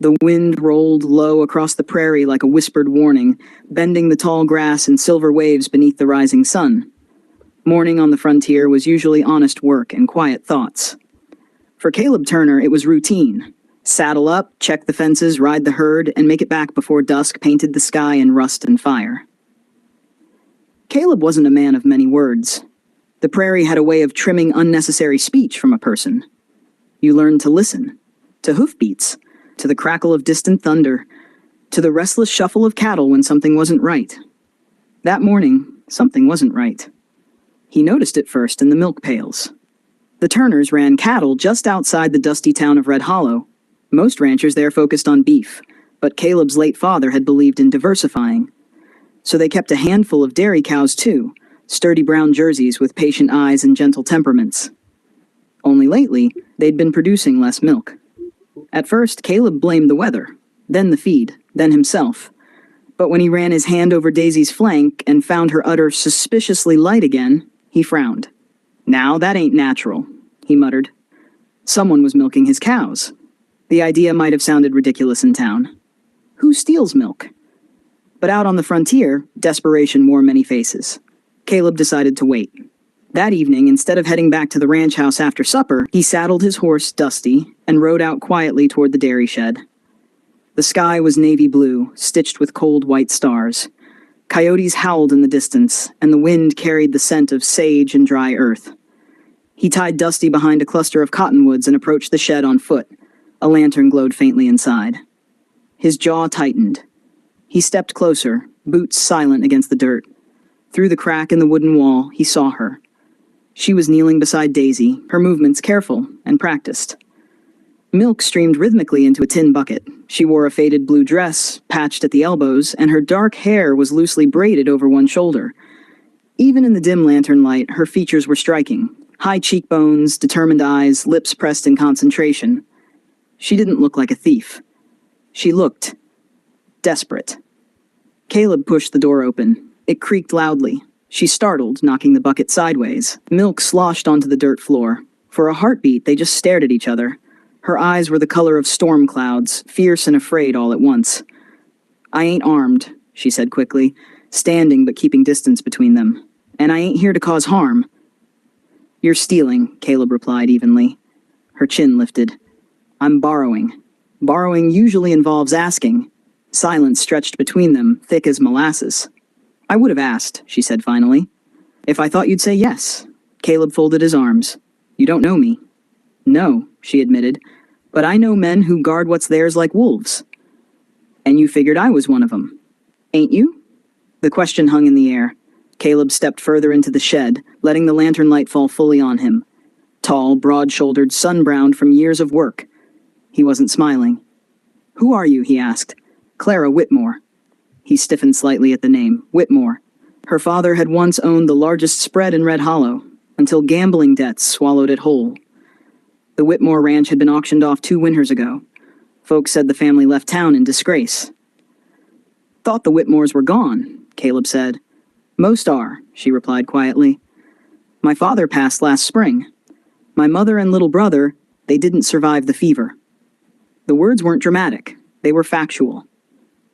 The wind rolled low across the prairie like a whispered warning, bending the tall grass in silver waves beneath the rising sun. Morning on the frontier was usually honest work and quiet thoughts. For Caleb Turner, it was routine. Saddle up, check the fences, ride the herd, and make it back before dusk painted the sky in rust and fire. Caleb wasn't a man of many words. The prairie had a way of trimming unnecessary speech from a person. You learned to listen, to hoofbeats, to the crackle of distant thunder, to the restless shuffle of cattle when something wasn't right. That morning, something wasn't right. He noticed it first in the milk pails. The Turners ran cattle just outside the dusty town of Red Hollow. Most ranchers there focused on beef, but Caleb's late father had believed in diversifying. So they kept a handful of dairy cows too, sturdy brown jerseys with patient eyes and gentle temperaments. Only lately, they'd been producing less milk. At first, Caleb blamed the weather, then the feed, then himself. But when he ran his hand over Daisy's flank and found her udder suspiciously light again, he frowned. "Now that ain't natural," he muttered. Someone was milking his cows. The idea might have sounded ridiculous in town. Who steals milk? But out on the frontier, desperation wore many faces. Caleb decided to wait. That evening, instead of heading back to the ranch house after supper, he saddled his horse, Dusty, and rode out quietly toward the dairy shed. The sky was navy blue, stitched with cold white stars. Coyotes howled in the distance, and the wind carried the scent of sage and dry earth. He tied Dusty behind a cluster of cottonwoods and approached the shed on foot. A lantern glowed faintly inside. His jaw tightened. He stepped closer, boots silent against the dirt. Through the crack in the wooden wall, he saw her. She was kneeling beside Daisy, her movements careful and practiced. Milk streamed rhythmically into a tin bucket. She wore a faded blue dress, patched at the elbows, and her dark hair was loosely braided over one shoulder. Even in the dim lantern light, her features were striking. High cheekbones, determined eyes, lips pressed in concentration. She didn't look like a thief. She looked desperate. Caleb pushed the door open. It creaked loudly. She startled, knocking the bucket sideways. Milk sloshed onto the dirt floor. For a heartbeat, they just stared at each other. Her eyes were the color of storm clouds, fierce and afraid all at once. "I ain't armed," she said quickly, standing but keeping distance between them. "And I ain't here to cause harm." "You're stealing," Caleb replied evenly. Her chin lifted. "I'm borrowing. Borrowing usually involves asking." Silence stretched between them, thick as molasses. "I would have asked," she said finally. "If I thought you'd say yes." Caleb folded his arms. "You don't know me." "No," she admitted, "but I know men who guard what's theirs like wolves." "And you figured I was one of them. Ain't you?" The question hung in the air. Caleb stepped further into the shed, letting the lantern light fall fully on him. Tall, broad-shouldered, sun-browned from years of work. He wasn't smiling. "Who are you?" he asked. "Clara Whitmore." He stiffened slightly at the name, Whitmore. Her father had once owned the largest spread in Red Hollow, until gambling debts swallowed it whole. The Whitmore ranch had been auctioned off 2 winters ago. Folks said the family left town in disgrace. "Thought the Whitmores were gone," Caleb said. "Most are," she replied quietly. "My father passed last spring. My mother and little brother, they didn't survive the fever." The words weren't dramatic. They were factual.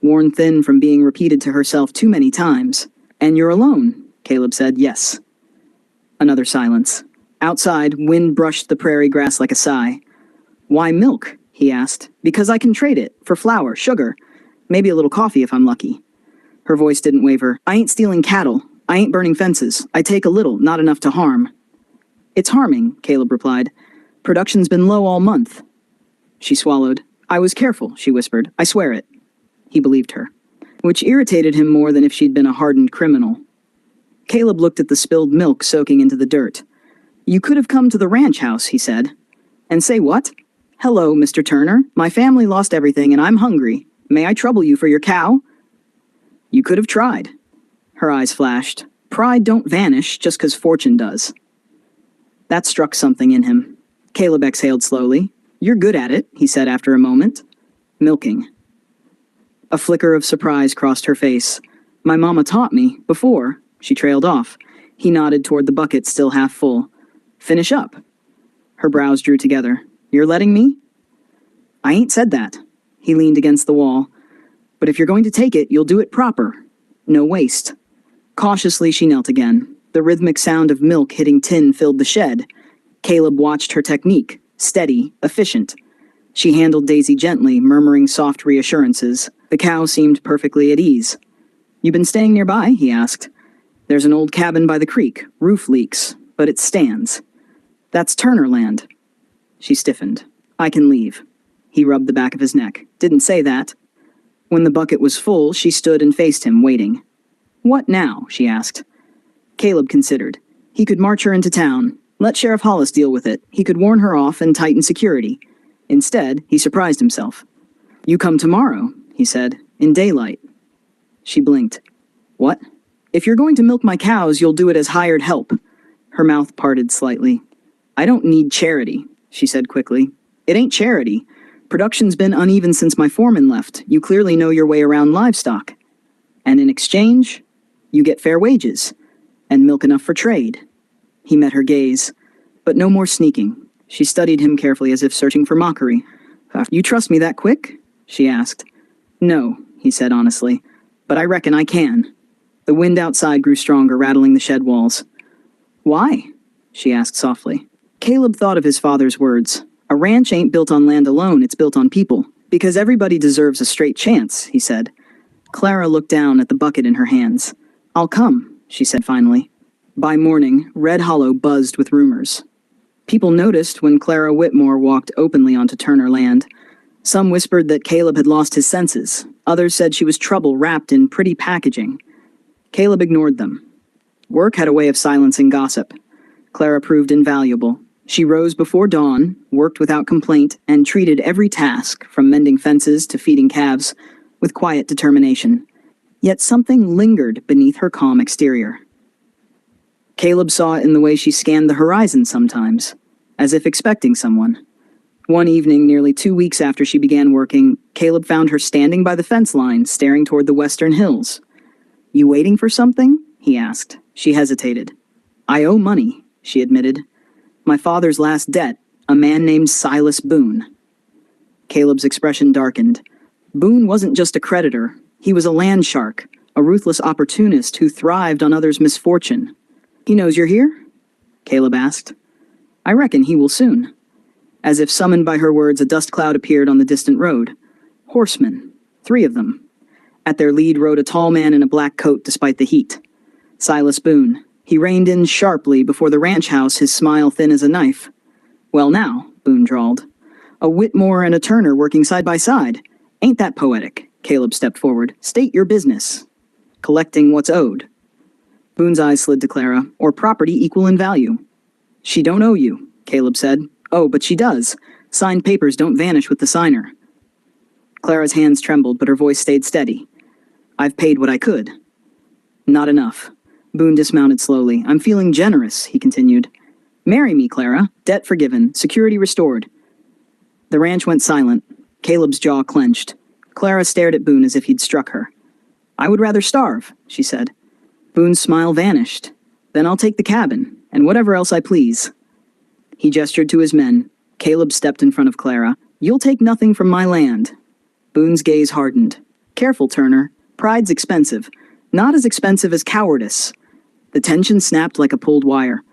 Worn thin from being repeated to herself too many times. "And you're alone," Caleb said. "Yes." Another silence. Outside, wind brushed the prairie grass like a sigh. "Why milk?" he asked. "Because I can trade it, for flour, sugar, maybe a little coffee if I'm lucky." Her voice didn't waver. "I ain't stealing cattle. I ain't burning fences. I take a little, not enough to harm." "It's harming," Caleb replied. "Production's been low all month." She swallowed. "I was careful," she whispered. "I swear it." He believed her, which irritated him more than if she'd been a hardened criminal. Caleb looked at the spilled milk soaking into the dirt. "You could have come to the ranch house," he said. "And say what? Hello, Mr. Turner. My family lost everything and I'm hungry. May I trouble you for your cow?" "You could have tried." Her eyes flashed. "Pride don't vanish just 'cause fortune does." That struck something in him. Caleb exhaled slowly. "You're good at it," he said after a moment. "Milking." A flicker of surprise crossed her face. "My mama taught me, before." She trailed off. He nodded toward the bucket still half full. "Finish up." Her brows drew together. "You're letting me?" "I ain't said that." He leaned against the wall. But if you're going to take it, you'll do it proper. No waste. Cautiously, she knelt again. The rhythmic sound of milk hitting tin filled the shed. Caleb watched her technique, steady, efficient. She handled Daisy gently, murmuring soft reassurances. The cow seemed perfectly at ease. "You been staying nearby?" he asked. "There's an old cabin by the creek. Roof leaks, but it stands. That's Turner land." She stiffened. "I can leave." He rubbed the back of his neck. "Didn't say that." When the bucket was full, she stood and faced him, waiting. "What now?" she asked. Caleb considered. He could march her into town. Let Sheriff Hollis deal with it. He could warn her off and tighten security. Instead, he surprised himself. "You come tomorrow," he said, "in daylight." She blinked. "What?" "If you're going to milk my cows, you'll do it as hired help." Her mouth parted slightly. "I don't need charity," she said quickly. "It ain't charity. Production's been uneven since my foreman left. You clearly know your way around livestock. And in exchange, you get fair wages. And milk enough for trade." He met her gaze. But no more sneaking. She studied him carefully as if searching for mockery. "You trust me that quick?" she asked. "No," he said honestly. "But I reckon I can." The wind outside grew stronger, rattling the shed walls. "Why?" she asked softly. Caleb thought of his father's words. "A ranch ain't built on land alone, it's built on people. Because everybody deserves a straight chance," he said. Clara looked down at the bucket in her hands. "I'll come," she said finally. By morning, Red Hollow buzzed with rumors. People noticed when Clara Whitmore walked openly onto Turner land. Some whispered that Caleb had lost his senses. Others said she was trouble wrapped in pretty packaging. Caleb ignored them. Work had a way of silencing gossip. Clara proved invaluable. She rose before dawn, worked without complaint, and treated every task, from mending fences to feeding calves, with quiet determination. Yet something lingered beneath her calm exterior. Caleb saw it in the way she scanned the horizon sometimes, as if expecting someone. One evening, nearly 2 weeks after she began working, Caleb found her standing by the fence line, staring toward the western hills. "You waiting for something?" he asked. She hesitated. "I owe money," she admitted. "My father's last debt, a man named Silas Boone." Caleb's expression darkened. Boone wasn't just a creditor. He was a land shark, a ruthless opportunist who thrived on others' misfortune. "He knows you're here?" Caleb asked. "I reckon he will soon." As if summoned by her words, a dust cloud appeared on the distant road. Horsemen, 3 of them. At their lead rode a tall man in a black coat despite the heat. Silas Boone. He reined in sharply before the ranch house, his smile thin as a knife. "Well now," Boone drawled. "A Whitmore and a Turner working side by side. Ain't that poetic?" Caleb stepped forward. "State your business." "Collecting what's owed." Boone's eyes slid to Clara. "Or property equal in value." "She don't owe you," Caleb said. "Oh, but she does. Signed papers don't vanish with the signer." Clara's hands trembled, but her voice stayed steady. "I've paid what I could." "Not enough." Boone dismounted slowly. "I'm feeling generous," he continued. "Marry me, Clara. Debt forgiven. Security restored." The ranch went silent. Caleb's jaw clenched. Clara stared at Boone as if he'd struck her. "I would rather starve," she said. Boone's smile vanished. "Then I'll take the cabin, and whatever else I please." He gestured to his men. Caleb stepped in front of Clara. "You'll take nothing from my land." Boone's gaze hardened. "Careful, Turner. Pride's expensive. Not as expensive as cowardice." The tension snapped like a pulled wire.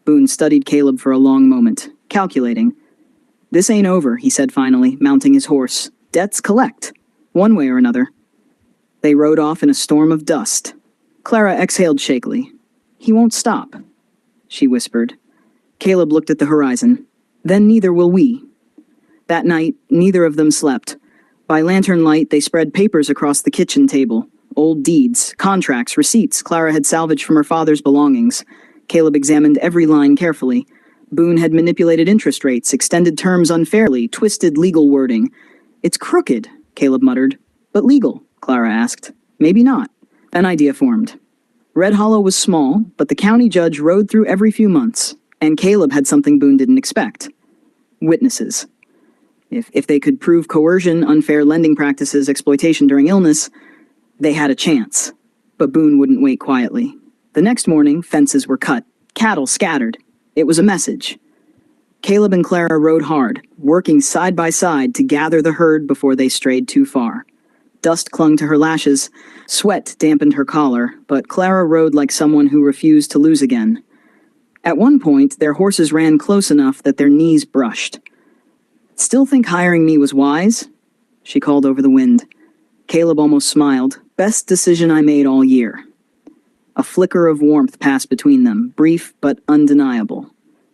Boone studied Caleb for a long moment, calculating. "This ain't over," he said finally, mounting his horse. "Debts collect, one way or another." They rode off in a storm of dust. Clara exhaled shakily. "He won't stop," she whispered. Caleb looked at the horizon. "Then neither will we." That night, neither of them slept. By lantern light, they spread papers across the kitchen table. Old deeds, contracts, receipts Clara had salvaged from her father's belongings. Caleb examined every line carefully. Boone had manipulated interest rates, extended terms unfairly, twisted legal wording. "It's crooked," Caleb muttered. "But legal," Clara asked. "Maybe not." An idea formed. Red Hollow was small, but the county judge rode through every few months, and Caleb had something Boone didn't expect. Witnesses. If they could prove coercion, unfair lending practices, exploitation during illness, they had a chance. But Boone wouldn't wait quietly. The next morning, fences were cut, cattle scattered. It was a message. Caleb and Clara rode hard, working side by side to gather the herd before they strayed too far. Dust clung to her lashes, sweat dampened her collar, but Clara rode like someone who refused to lose again. At one point, their horses ran close enough that their knees brushed. "Still think hiring me was wise?" she called over the wind. Caleb almost smiled. "Best decision I made all year." A flicker of warmth passed between them, brief but undeniable.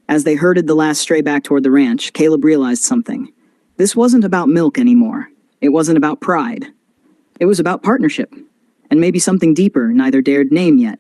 As they herded the last stray back toward the ranch, Caleb realized something. This wasn't about milk anymore. It wasn't about pride. It was about partnership. And maybe something deeper neither dared name yet.